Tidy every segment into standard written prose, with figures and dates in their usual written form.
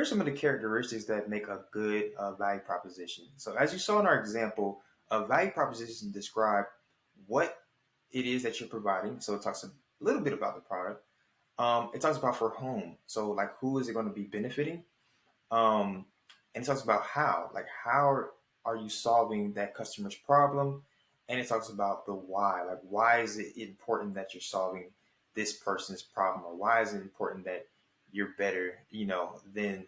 here are some of the characteristics that make a good value proposition. So as you saw in our example, a value proposition describes what it is that you're providing. So it talks a little bit about the product. It talks about for whom. So like who is it going to be benefiting? Um, and it talks about how, like how are you solving that customer's problem? And it talks about the why, like why is it important that you're solving this person's problem, or why is it important that you're better, than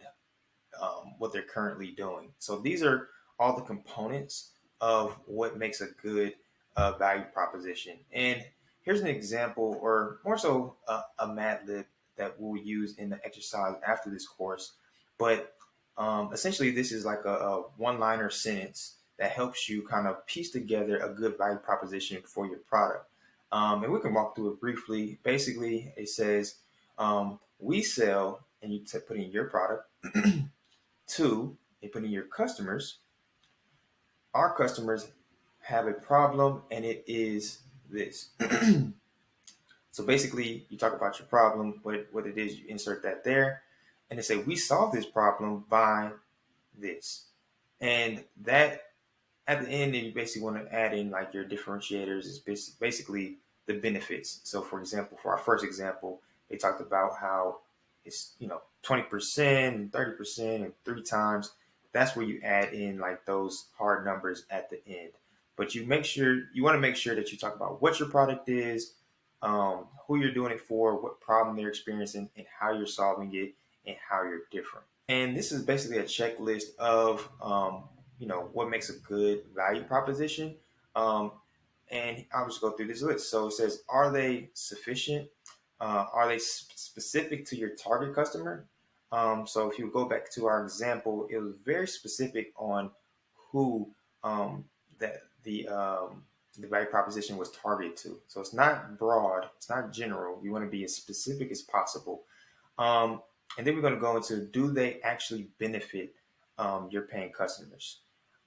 what they're currently doing. So these are all the components of what makes a good value proposition. And here's an example, or more so a Mad Lib that we'll use in the exercise after this course. But essentially, this is like a one-liner sentence that helps you kind of piece together a good value proposition for your product. And we can walk through it briefly. Basically, it says, we sell, and you put in your product. Two, you put in your customers. Our customers have a problem, and it is this. So basically, you talk about your problem, what it is, you insert that there, and they say, we solve this problem by this. And that at the end, then you basically want to add in like your differentiators is basically the benefits. So for example, for our first example, they talked about how it's 20% and 30% and three times. That's where you add in like those hard numbers at the end. But you want to make sure that you talk about what your product is, who you're doing it for, what problem they're experiencing, and how you're solving it, and how you're different. And this is basically a checklist of what makes a good value proposition. Um, and I'll just go through this list. So it says, are they sufficient? Are they specific to your target customer? So if you go back to our example, it was very specific on who that the value proposition was targeted to. So it's not broad, it's not general. You want to be as specific as possible. And then we're going to go into, do they actually benefit your paying customers?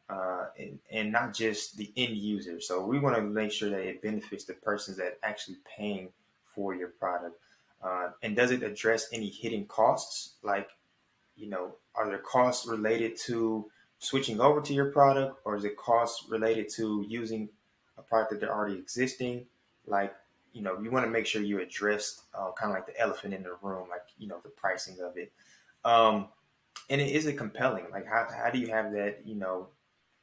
And not just the end user. So we want to make sure that it benefits the persons that are actually paying for your product. And does it address any hidden costs? Like, are there costs related to switching over to your product, or is it costs related to using a product that they're already existing? Like, you want to make sure you address kind of like the elephant in the room, like, the pricing of it. Um, and is it compelling? Like, how do you have that,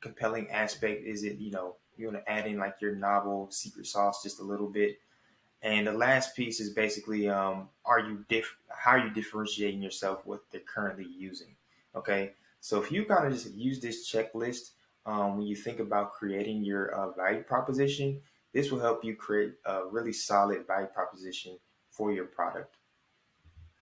compelling aspect? Is it, you want to add in like your novel secret sauce just a little bit? And the last piece is basically, how are you differentiating yourself what they're currently using? Okay, so if you kind of just use this checklist when you think about creating your value proposition, this will help you create a really solid value proposition for your product.